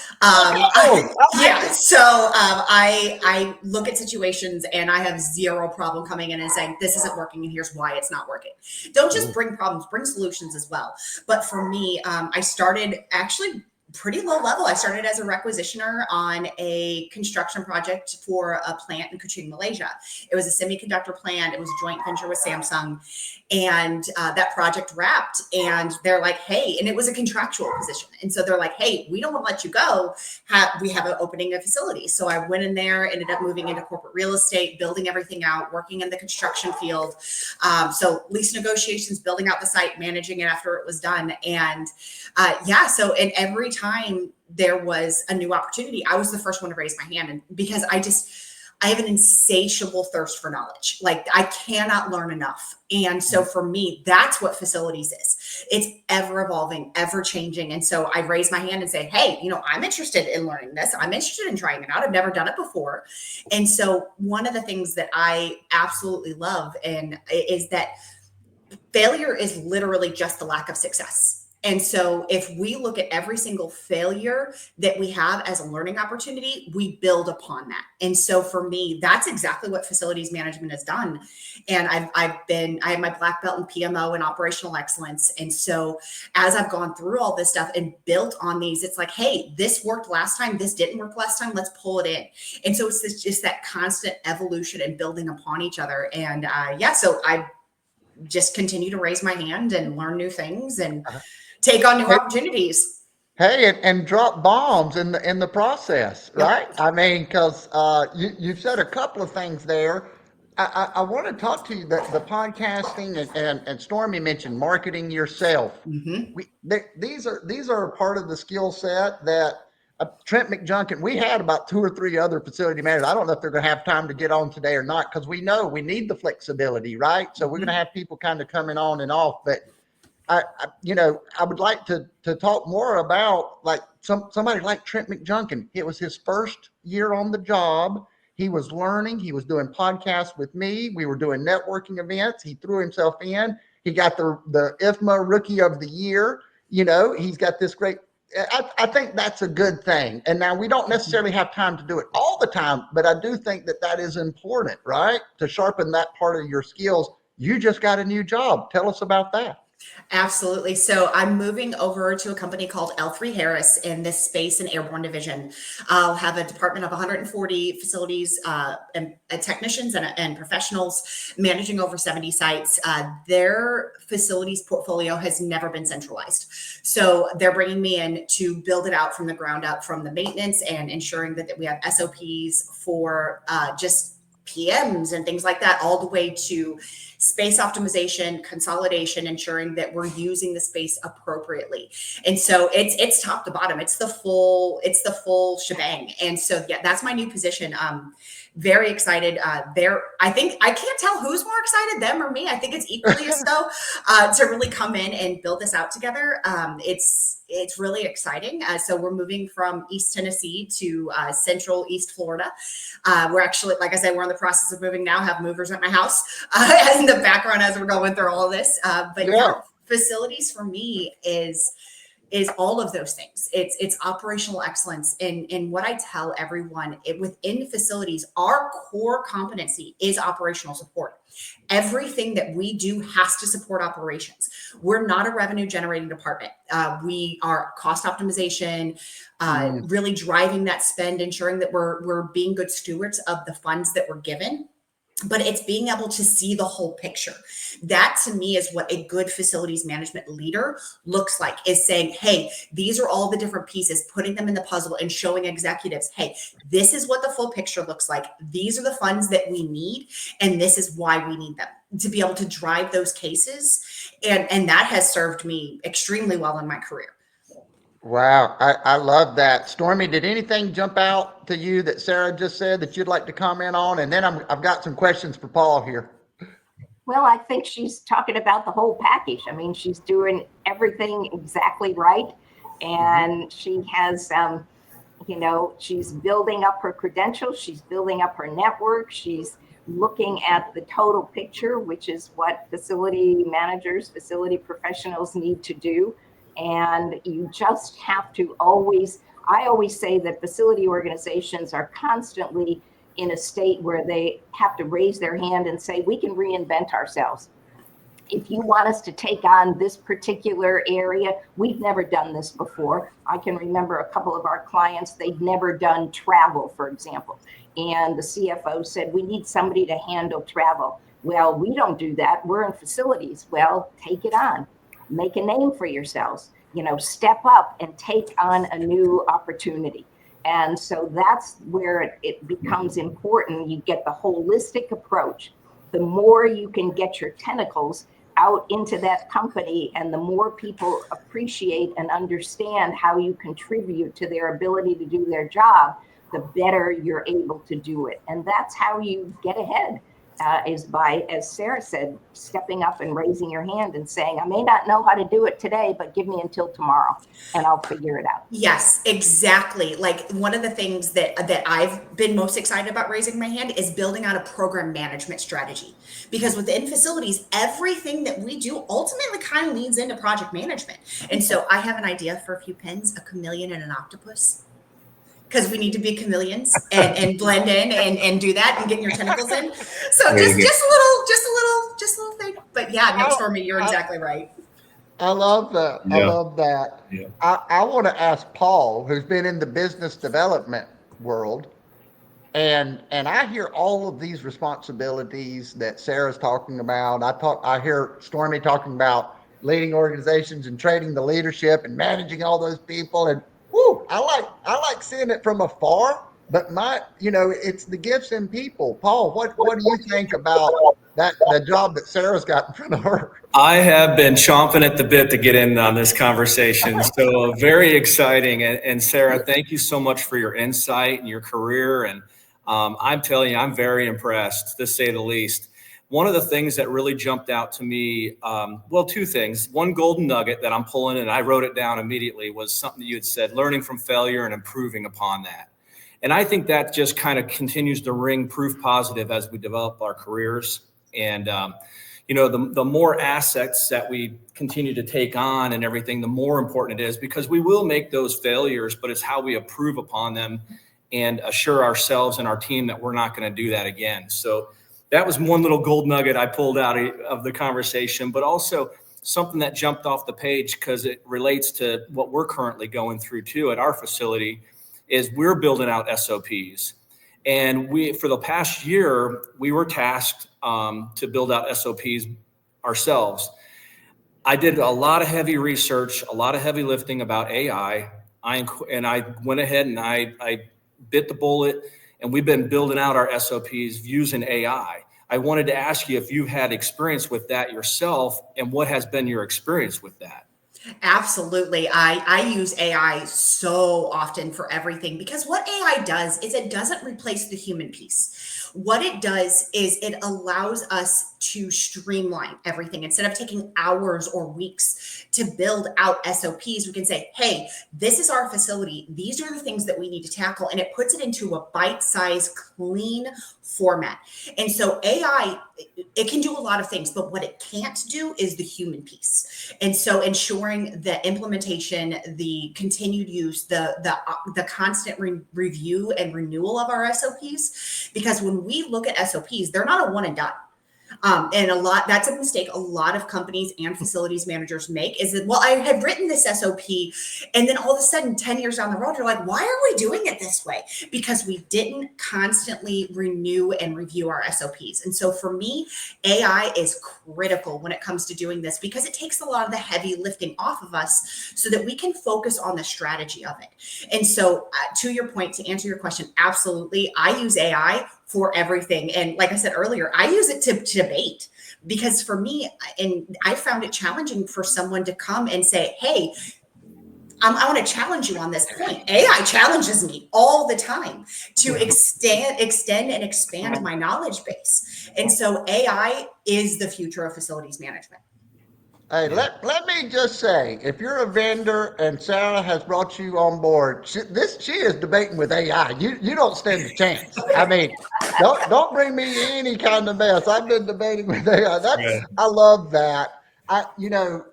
Yeah. So I look at situations and I have zero problem coming in and saying, this isn't working and here's why it's not working. Don't just bring problems, bring solutions as well. But for me, I started actually pretty low level. I started as a requisitioner on a construction project for a plant in Kuching, Malaysia. It was a semiconductor plant. It was a joint venture with Samsung. And that project wrapped and they're like, hey, and it was a contractual position. And so they're like, hey, we don't want to let you go. We have an opening a facility. So I went in there, ended up moving into corporate real estate, building everything out, working in the construction field. So lease negotiations, building out the site, managing it after it was done. And so and every time there was a new opportunity, I was the first one to raise my hand. And because I have an insatiable thirst for knowledge. Like I cannot learn enough. And so for me, that's what facilities is. It's ever evolving, ever changing. And so I raise my hand and say, hey, I'm interested in learning this. I'm interested in trying it out. I've never done it before. And so one of the things that I absolutely love is that failure is literally just the lack of success. And so if we look at every single failure that we have as a learning opportunity, we build upon that. And so for me, that's exactly what facilities management has done. And I have my black belt in PMO and operational excellence. And so as I've gone through all this stuff and built on these, it's like, hey, this worked last time. This didn't work last time. Let's pull it in. And so it's just that constant evolution and building upon each other. And so I just continue to raise my hand and learn new things and take on new opportunities. Hey, and drop bombs in the process, right? I mean, because you've said a couple of things there. I want to talk to you the podcasting and Stormy mentioned marketing yourself. Mm-hmm. These are part of the skill set that Trent McJunkin. We had about 2 or 3 other facility managers. I don't know if they're going to have time to get on today or not because we know we need the flexibility, right? So we're going to have people kind of coming on and off, but. I would like to talk more about like somebody like Trent McJunkin. It was his first year on the job. He was learning. He was doing podcasts with me. We were doing networking events. He threw himself in. He got the IFMA Rookie of the Year. He's got this great. I think that's a good thing. And now we don't necessarily have time to do it all the time, but I do think that is important, right? To sharpen that part of your skills. You just got a new job. Tell us about that. Absolutely. So I'm moving over to a company called L3 Harris in this space and airborne division. I'll have a department of 140 facilities and technicians and professionals managing over 70 sites. Their facilities portfolio has never been centralized. So they're bringing me in to build it out from the ground up, from the maintenance and ensuring that we have SOPs for just PMs and things like that, all the way to space optimization, consolidation, ensuring that we're using the space appropriately. And so it's top to bottom. It's the full shebang. And so, that's my new position. Very excited. I think I can't tell who's more excited, them or me. I think it's equally as so to really come in and build this out together. It's really exciting. So we're moving from East Tennessee to Central East Florida. We're actually, like I said, we're in the process of moving now, have movers at my house in the background as we're going through all of this. But facilities for me is is all of those things. It's operational excellence. And what I tell everyone within facilities, our core competency is operational support. Everything that we do has to support operations. We're not a revenue generating department. We are cost optimization, really driving that spend, ensuring that we're being good stewards of the funds that we're given. But it's being able to see the whole picture. That to me is what a good facilities management leader looks like, is saying, hey, these are all the different pieces, putting them in the puzzle and showing executives, hey, this is what the full picture looks like. These are the funds that we need, and this is why we need them, to be able to drive those cases. And that has served me extremely well in my career. Wow, I love that. Stormy, did anything jump out to you that Sarah just said that you'd like to comment on? And then I've got some questions for Paul here. Well, I think she's talking about the whole package. I mean, she's doing everything exactly right. And she has, she's building up her credentials. She's building up her network. She's looking at the total picture, which is what facility managers, facility professionals need to do. And you just have to I always say that facility organizations are constantly in a state where they have to raise their hand and say, we can reinvent ourselves. If you want us to take on this particular area, we've never done this before. I can remember a couple of our clients, they'd never done travel, for example. And the CFO said, we need somebody to handle travel. Well, we don't do that. We're in facilities. Well, take it on. Make a name for yourselves, step up and take on a new opportunity. And so that's where it becomes important. You get the holistic approach. The more you can get your tentacles out into that company, and the more people appreciate and understand how you contribute to their ability to do their job, the better you're able to do it. And that's how you get ahead. Is by, as Sarah said, stepping up and raising your hand and saying, I may not know how to do it today, but give me until tomorrow and I'll figure it out. Yes, exactly. Like, one of the things that I've been most excited about raising my hand is building out a program management strategy. Because within facilities, everything that we do ultimately kind of leads into project management. And so I have an idea for a few pins, a chameleon and an octopus. Because we need to be chameleons and blend in and do that and get your tentacles in. So just a little thing. But yeah, no, Stormy, you're exactly right. I love that. Yeah. I love that. Yeah. I want to ask Paul, who's been in the business development world, and I hear all of these responsibilities that Sarah's talking about. I hear Stormy talking about leading organizations and trading the leadership and managing all those people. And I like seeing it from afar, but it's the gifts in people. Paul, what do you think about the job that Sarah's got in front of her? I have been chomping at the bit to get in on this conversation. So very exciting. And Sarah, thank you so much for your insight and your career. And I'm telling you, I'm very impressed, to say the least. One of the things that really jumped out to me, two things. One golden nugget that I'm pulling, and I wrote it down immediately, was something that you had said, learning from failure and improving upon that. And I think that just kind of continues to ring proof positive as we develop our careers. And, the more assets that we continue to take on and everything, the more important it is, because we will make those failures, but it's how we improve upon them and assure ourselves and our team that we're not going to do that again. So that was one little gold nugget I pulled out of the conversation, but also something that jumped off the page because it relates to what we're currently going through too at our facility, is we're building out SOPs. And for the past year, we were tasked to build out SOPs ourselves. I did a lot of heavy research, a lot of heavy lifting about AI. I went ahead and I bit the bullet, and we've been building out our SOPs using AI. I wanted to ask you if you've had experience with that yourself, and what has been your experience with that? Absolutely. I use AI so often for everything, because what AI does is it doesn't replace the human piece. What it does is it allows us to streamline everything. Instead of taking hours or weeks to build out SOPs, we can say, hey, this is our facility. These are the things that we need to tackle. And it puts it into a bite-sized, clean format. And so AI, it can do a lot of things, but what it can't do is the human piece. And so ensuring the implementation, the continued use, the constant review and renewal of our SOPs, because when we look at SOPs, they're not a one and done. And that's a mistake a lot of companies and facilities managers make, is that, well, I had written this SOP, and then all of a sudden 10 years down the road, you're like, why are we doing it this way? Because we didn't constantly renew and review our SOPs. And so for me, AI is critical when it comes to doing this, because it takes a lot of the heavy lifting off of us so that we can focus on the strategy of it. And so to your point, to answer your question, absolutely. I use AI for everything. And like I said earlier, I use it to debate, because for me, and I found it challenging for someone to come and say, hey, I want to challenge you on this point. AI challenges me all the time to extend and expand my knowledge base. And so AI is the future of facilities management. Hey, let me just say, if you're a vendor and Sarah has brought you on board, she is debating with AI. You don't stand a chance. I mean, don't bring me any kind of mess. I've been debating with AI. I love that.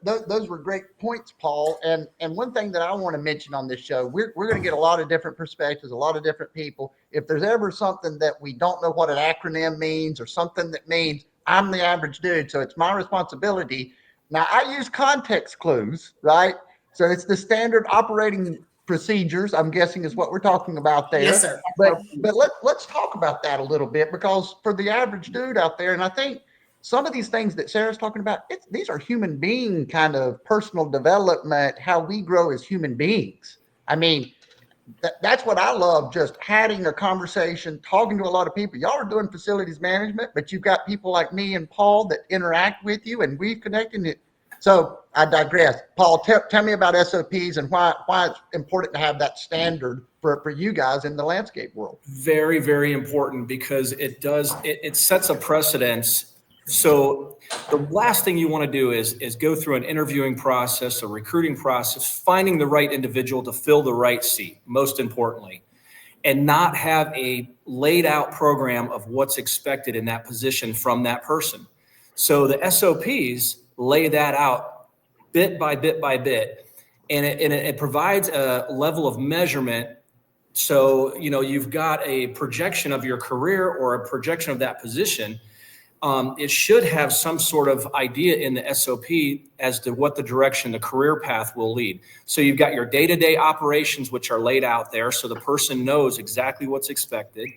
Those were great points, Paul. And one thing that I want to mention on this show, we're going to get a lot of different perspectives, a lot of different people. If there's ever something that we don't know what an acronym means, or something that means I'm the average dude, so it's my responsibility. Now, I use context clues, right? So it's the standard operating procedures, I'm guessing, is what we're talking about there. Yes, sir. But let's talk about that a little bit, because for the average dude out there, and I think some of these things that Sarah's talking about, these are human being kind of personal development, how we grow as human beings. I mean, that's what I love, just having a conversation, talking to a lot of people. Y'all are doing facilities management, but you've got people like me and Paul that interact with you, and we've connected it. So I digress. Paul, tell me about SOPs and why it's important to have that standard for you guys in the landscape world. Very, very important, because it sets a precedence. So the last thing you want to do is go through an interviewing process, a recruiting process, finding the right individual to fill the right seat, most importantly, and not have a laid out program of what's expected in that position from that person. So the SOPs lay that out bit by bit by bit, and it provides a level of measurement. So, you've got a projection of your career or a projection of that position. It should have some sort of idea in the SOP as to what the direction the career path will lead. So you've got your day-to-day operations, which are laid out there, so the person knows exactly what's expected.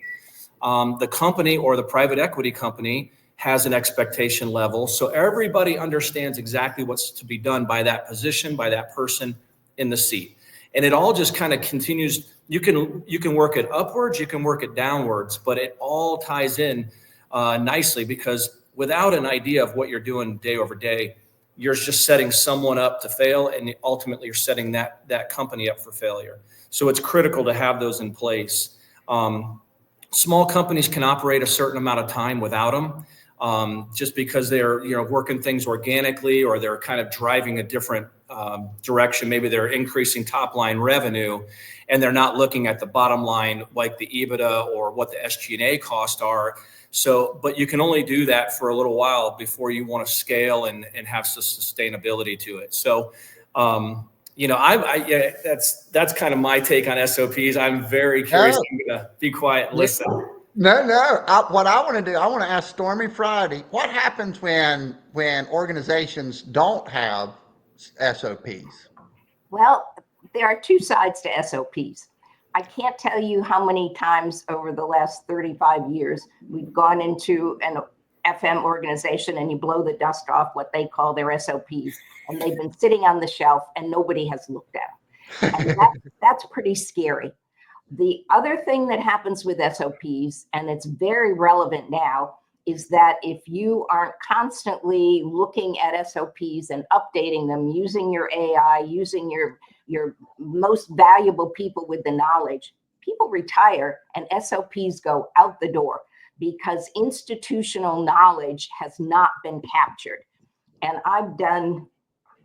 The company or the private equity company has an expectation level, so everybody understands exactly what's to be done by that position, by that person in the seat. And it all just kind of continues. You can work it upwards, you can work it downwards, but it all ties in nicely, because without an idea of what you're doing day over day, you're just setting someone up to fail, and ultimately you're setting that company up for failure. So it's critical to have those in place. Small companies can operate a certain amount of time without them, just because they're working things organically, or they're kind of driving a different direction. Maybe they're increasing top line revenue, and they're not looking at the bottom line, like the EBITDA or what the SG&A costs are. So, but you can only do that for a little while before you want to scale and have some sustainability to it. So, that's kind of my take on SOPs. I'm very curious. I'm going to be quiet and listen. No. What I want to do, I want to ask Stormy Friday, what happens when organizations don't have SOPs? Well, there are two sides to SOPs. I can't tell you how many times over the last 35 years we've gone into an FM organization and you blow the dust off what they call their SOPs, and they've been sitting on the shelf and nobody has looked at them. And that's pretty scary. The other thing that happens with SOPs, and it's very relevant now, is that if you aren't constantly looking at SOPs and updating them, using your AI, using your most valuable people with the knowledge, people retire and SOPs go out the door. because institutional knowledge has not been captured. And I've done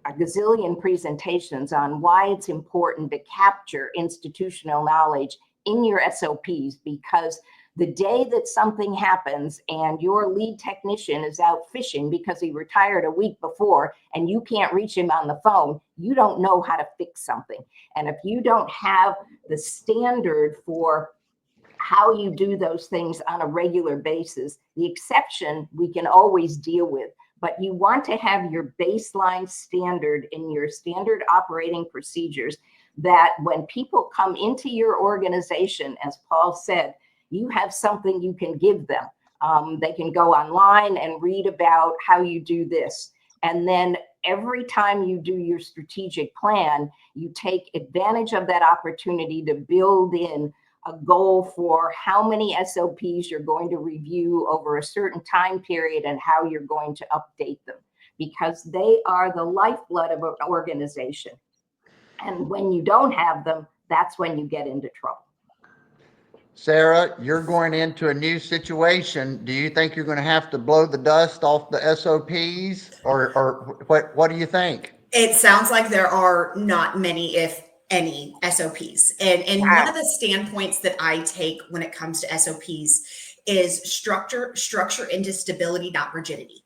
a gazillion presentations on why it's important to capture institutional knowledge in your SOPs, because the day that something happens and your lead technician is out fishing because he retired a week before and you can't reach him on the phone, you don't know how to fix something. And if you don't have the standard for how you do those things on a regular basis, the exception we can always deal with. But you want to have your baseline standard in your standard operating procedures, that when people come into your organization, as Paul said, you have something you can give them. They can go online and read about how you do this. And then every time you do your strategic plan, you take advantage of that opportunity to build in a goal for how many SOPs you're going to review over a certain time period and how you're going to update them, because they are the lifeblood of an organization. And when you don't have them, that's when you get into trouble. Sarah, you're going into a new situation. Do you think you're going to have to blow the dust off the SOPs, or what do you think? It sounds like there are not many, if any, SOPs. And Wow. one of the standpoints that I take when it comes to SOPs is structure into stability, not rigidity.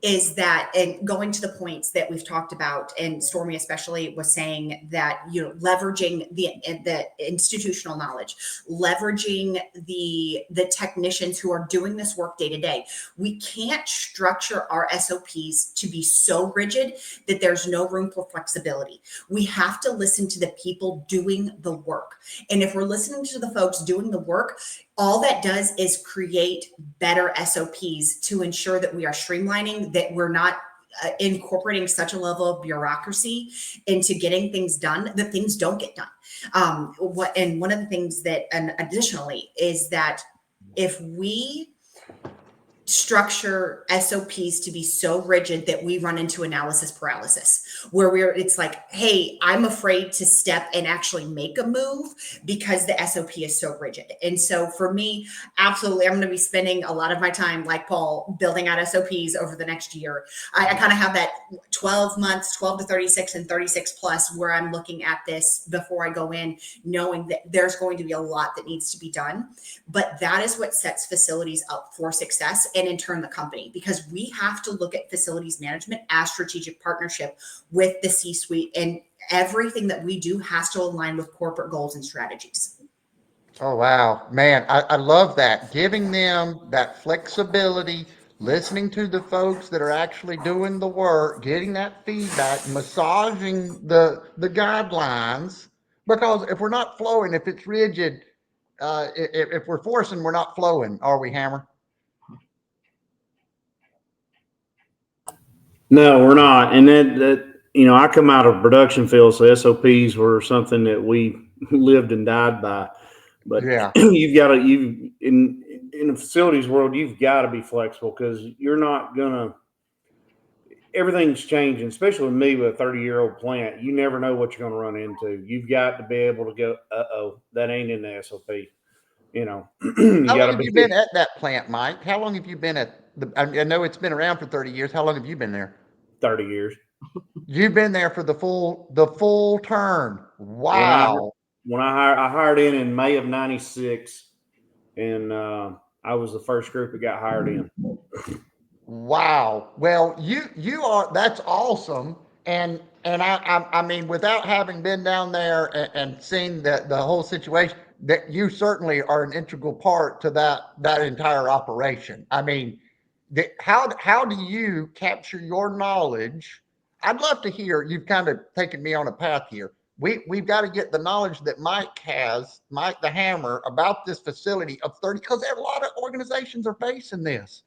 Is that, and going to the points that we've talked about, and Stormy especially was saying that, leveraging the institutional knowledge, leveraging the technicians who are doing this work day to day. We can't structure our SOPs to be so rigid that there's no room for flexibility. We have to listen to the people doing the work. And if we're listening to the folks doing the work, all that does is create better SOPs to ensure that we are streamlining, that we're not incorporating such a level of bureaucracy into getting things done, that things don't get done. And one of the things that, and additionally, is that if we structure SOPs to be so rigid that we run into analysis paralysis, where it's like, hey, I'm afraid to step and actually make a move because the SOP is so rigid. And so for me, absolutely, I'm going to be spending a lot of my time, like Paul, building out SOPs over the next year. I kind of have that 12 months, 12 to 36 and 36 plus, where I'm looking at this before I go in, knowing that there's going to be a lot that needs to be done. But that is what sets facilities up for success, and in turn the company, because we have to look at facilities management as strategic partnership with the C-suite, and everything that we do has to align with corporate goals and strategies. Oh, wow, man, I love that. Giving them that flexibility, listening to the folks that are actually doing the work, getting that feedback, massaging the guidelines, because if we're not flowing, if it's rigid, if we're forcing, we're not flowing, are we, Hammer? No, we're not. And that I come out of production field, so SOPs were something that we lived and died by. But Yeah. in the facilities world, you've got to be flexible, because you're not gonna. Everything's changing, especially with me with a 30-year-old plant. You never know what you're going to run into. You've got to be able to go, that ain't in the SOP. You How long have you been at that plant, Mike? How long have you been at I know it's been around for 30 years. How long have you been there? 30 years. You've been there for the full term. Wow. When I hired in May of '96, and I was the first group that got hired in. Wow. Well, you are, that's awesome. And I mean, without having been down there and seen the whole situation, that you certainly are an integral part to that entire operation. I mean, how do you capture your knowledge? I'd love to hear. You've kind of taken me on a path here. We've got to get the knowledge that Mike has, Mike the Hammer, about this facility of 30, because a lot of organizations are facing this.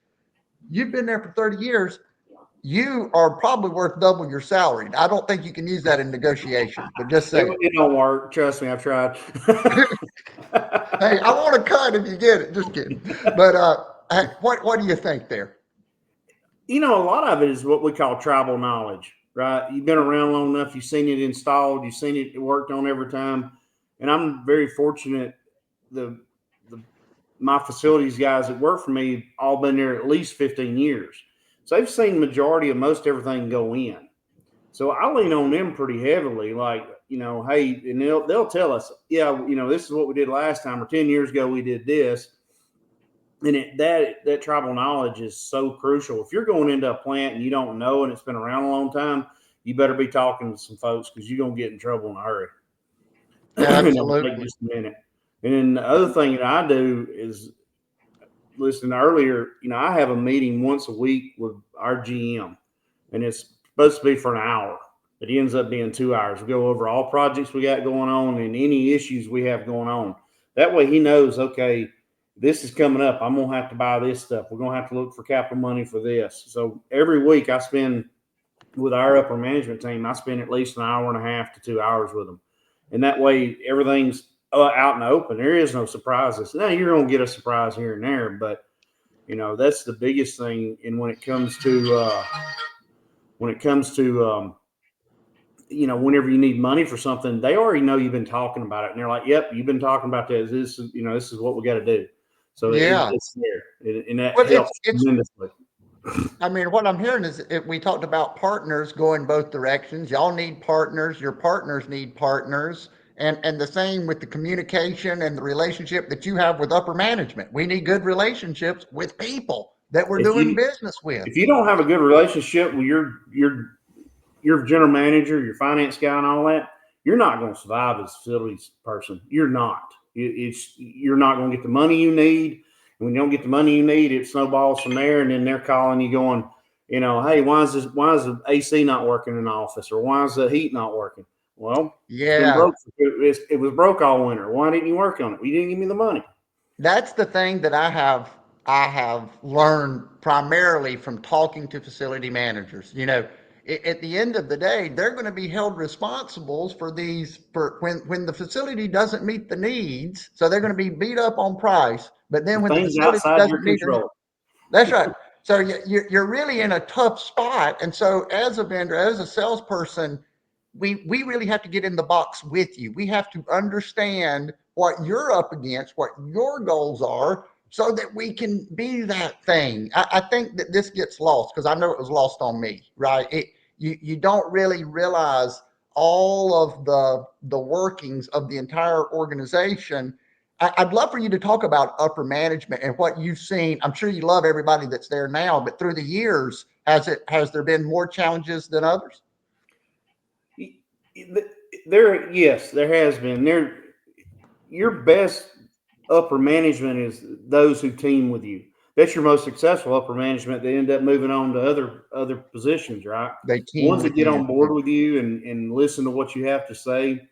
You've been there for 30 years. You are probably worth double your salary. I don't think you can use that in negotiations, but just say It don't work. Trust me, I've tried. hey, I want to cut if you get it. Just kidding. But what do you think there? A lot of it is what we call tribal knowledge, right? You've been around long enough. You've seen it installed. You've seen it worked on every time. And I'm very fortunate. The my facilities guys that work for me all been there at least 15 years. So they've seen majority of most everything go in. So I lean on them pretty heavily, like, hey, and they'll tell us, yeah, this is what we did last time, or 10 years ago we did this. And that tribal knowledge is so crucial. If you're going into a plant and you don't know and it's been around a long time, you better be talking to some folks because you're gonna get in trouble in a hurry. It'll take Absolutely. just a minute. And then the other thing that I do is, listen, earlier, I have a meeting once a week with our GM, and it's supposed to be for an hour. It ends up being 2 hours. We go over all projects we got going on and any issues we have going on. That way he knows, okay, this is coming up. I'm going to have to buy this stuff. We're going to have to look for capital money for this. So every week I spend with our upper management team, I spend at least an hour and a half to 2 hours with them. And that way everything's out in the open. There is no surprises. Now you're going to get a surprise here and there, but that's the biggest thing. And when it comes to, whenever you need money for something, they already know you've been talking about it, and they're like, "Yep, you've been talking about this. This is what we got to do." So Yeah. it's there, and that Well, helps it's tremendously. I mean, what I'm hearing is we talked about partners going both directions. Y'all need partners. Your partners need partners. And the same with the communication and the relationship that you have with upper management. We need good relationships with people that we're If doing you business with. if you don't have a good relationship with your general manager, your finance guy, and all that, you're not going to survive as a facilities person. You're not. You're not going to get the money you need. And when you don't get the money you need, it snowballs from there. And then they're calling you, going, hey, why is the AC not working in the office, or why is the heat not working? Well, it's been Yeah. broke. It was broke all winter. Why didn't you work on it? You didn't give me the money. That's the thing that I have learned primarily from talking to facility managers. At the end of the day, they're going to be held responsible for when the facility doesn't meet the needs. So they're going to be beat up on price. But then The when the things facility outside your doesn't meet their needs, control. that's right. So you're really in a tough spot. And so as a vendor, as a salesperson, we really have to get in the box with you. We have to understand what you're up against, what your goals are, so that we can be that thing. I think that this gets lost because I know it was lost on me, right? You don't really realize all of the workings of the entire organization. I'd love for you to talk about upper management and what you've seen. I'm sure you love everybody that's there now, but through the years, has there been more challenges than others? Yes, there has been. Your best upper management is those who team with you. That's your most successful upper management. They end up moving on to other positions, right? They team Ones that with get you. on board with you and listen to what you have to say.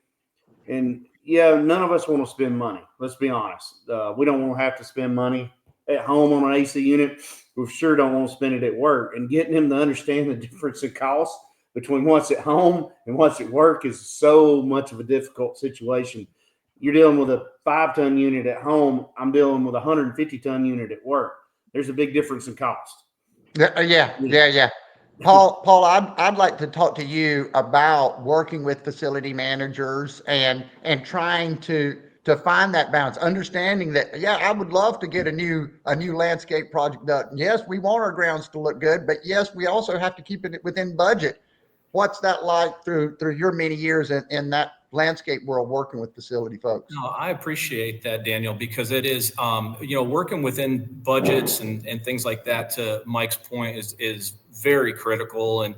And yeah, none of us want to spend money. Let's be honest. We don't want to have to spend money at home on an AC unit. We sure don't want to spend it at work. And getting them to understand the difference in cost between what's at home and what's at work is so much of a difficult situation. You're dealing with a 5-ton unit at home. I'm dealing with a 150-ton unit at work. There's a big difference in cost. Yeah. Paul, I'd like to talk to you about working with facility managers and trying to find that balance, understanding that, yeah, I would love to get a new landscape project done. Yes, we want our grounds to look good, but yes, we also have to keep it within budget. What's that like through your many years in that landscape world working with facility folks? No, I appreciate that, Daniel, because it is, working within budgets and things like that, to Mike's point, is very critical. And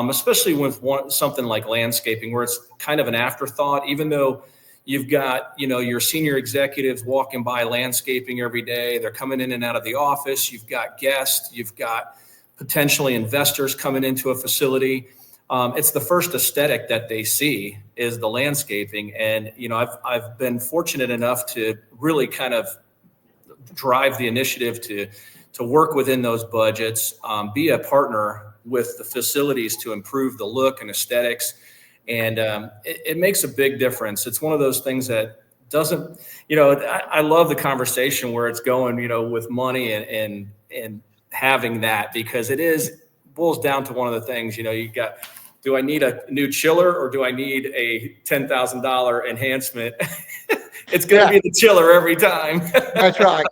especially with something like landscaping, where it's kind of an afterthought, even though you've got, your senior executives walking by landscaping every day. They're coming in and out of the office. You've got guests, you've got potentially investors coming into a facility. It's the first aesthetic that they see is the landscaping. And, I've been fortunate enough to really kind of drive the initiative to work within those budgets, be a partner with the facilities to improve the look and aesthetics. And it makes a big difference. It's one of those things that doesn't, I love the conversation where it's going, with money and having that, because boils down to one of the things, you got, do I need a new chiller or do I need a $10,000 enhancement It's going to Yeah. be the chiller every time. That's right.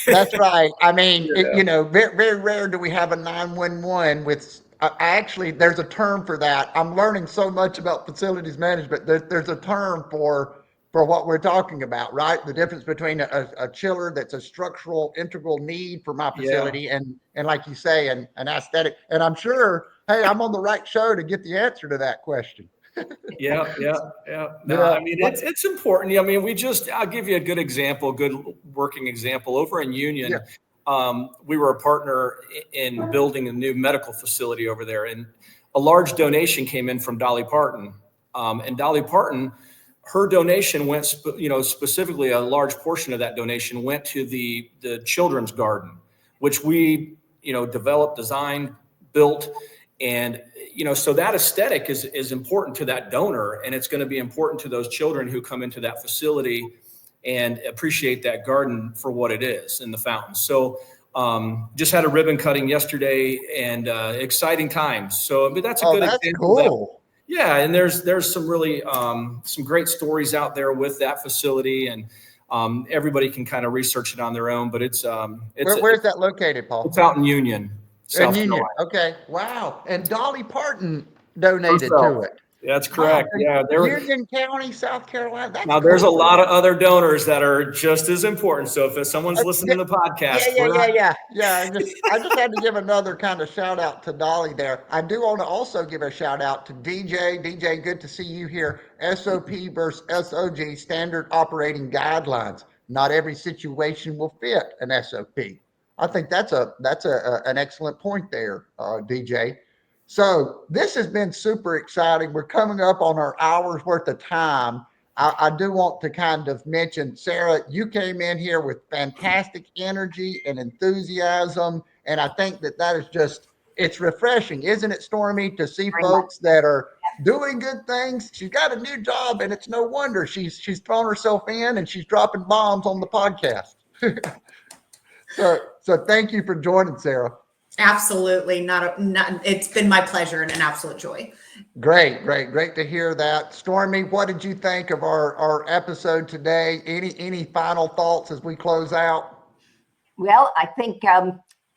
That's right. I mean, Yeah. very, very rare do we have a 911 with, actually, there's a term for that. I'm learning so much about facilities management. There's a term for what we're talking about, right? The difference between a chiller that's a structural integral need for my Yeah. facility and like you say, an aesthetic. And I'm sure, hey, I'm on the right show to get the answer to that question. Yeah. No, Yeah. I mean, it's important. I mean, I'll give you a good example, good working example. Over in Union, we were a partner in building a new medical facility over there, and a large donation came in from Dolly Parton. And Dolly Parton, her donation went, specifically a large portion of that donation went to the children's garden, which we, developed, designed, built. And, so that aesthetic is important to that donor, and it's going to be important to those children who come into that facility and appreciate that garden for what it is and the fountain. So just had a ribbon cutting yesterday, and exciting times. So that's a good That's example. cool. Yeah, and there's some really some great stories out there with that facility, and everybody can kind of research it on their own. But Where's that located, Paul? it's out in Union, In South Union. Carolina. Okay. Wow. And Dolly Parton donated Herself. to it. That's correct. Wow. Yeah, Union County, South Carolina. That's now there's a cool. lot of other donors that are just as important. So if someone's listening to the podcast, Yeah. I just had to give another kind of shout out to Dolly there. I do want to also give a shout out to DJ. DJ, good to see you here. SOP versus SOG, standard operating guidelines. Not every situation will fit an SOP. I think that's an excellent point there, DJ. So this has been super exciting. We're coming up on our hour's worth of time. I do want to kind of mention, Sarah, you came in here with fantastic energy and enthusiasm. And I think that is just, it's refreshing, isn't it, Stormy, to see Very much. folks that are doing good things. She's got a new job, and it's no wonder she's thrown herself in and she's dropping bombs on the podcast. So thank you for joining, Sarah. Absolutely. It's been my pleasure and an absolute joy. Great to hear that. Stormy, what did you think of our episode today? Any final thoughts as we close out? Well, I think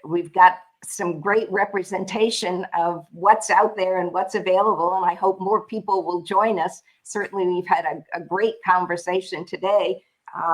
we've got some great representation of what's out there and what's available, and I hope more people will join us. Certainly, we've had a great conversation today.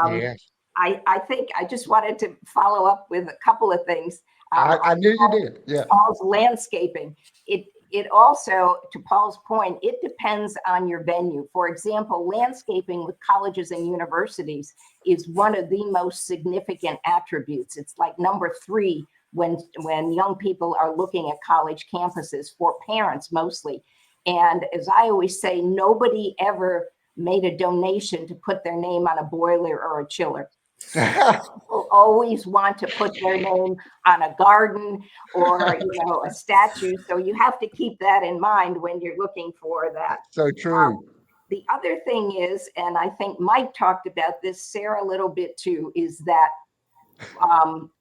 Yes. I think I just wanted to follow up with a couple of things. I knew you did. Yeah. Paul's landscaping. It also, to Paul's point, it depends on your venue. For example, landscaping with colleges and universities is one of the most significant attributes. It's like number 3 when young people are looking at college campuses, for parents mostly. And as I always say, nobody ever made a donation to put their name on a boiler or a chiller. People always want to put their name on a garden or a statue. So you have to keep that in mind when you're looking for that. So true. The other thing is, and I think Mike talked about this, Sarah a little bit too, is that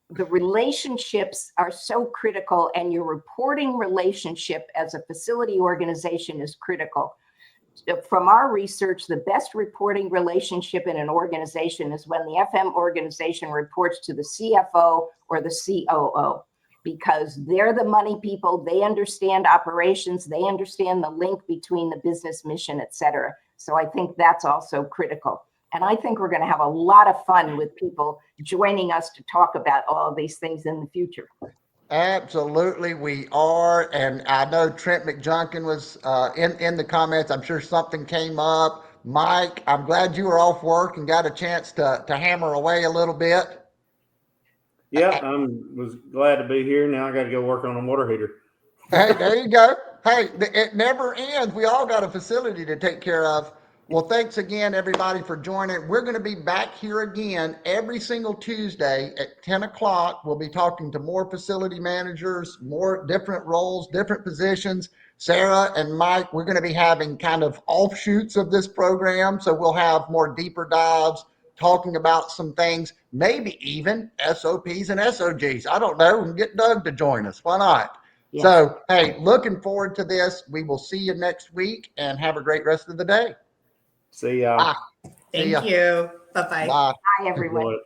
the relationships are so critical, and your reporting relationship as a facility organization is critical. From our research, the best reporting relationship in an organization is when the FM organization reports to the CFO or the COO, because they're the money people. They understand operations. They understand the link between the business mission, et cetera. So I think that's also critical. And I think we're going to have a lot of fun with people joining us to talk about all of these things in the future. Absolutely, we are. And I know Trent McJunkin was in the comments. I'm sure something came up. Mike, I'm glad you were off work and got a chance to hammer away a little bit. Yeah, I was glad to be here. Now I got to go work on a water heater. Hey, there you go. Hey, it never ends. We all got a facility to take care of. Well, thanks again, everybody, for joining. We're going to be back here again every single Tuesday at 10 o'clock. We'll be talking to more facility managers, more different roles, different positions. Sarah and Mike, we're going to be having kind of offshoots of this program. So we'll have more deeper dives, talking about some things, maybe even SOPs and SOGs. I don't know. We can get Doug to join us. Why not? Yes. So, hey, looking forward to this. We will see you next week, and have a great rest of the day. See ya. Bye. Thank you. Bye-bye. Bye. Bye, everyone. Enjoy it.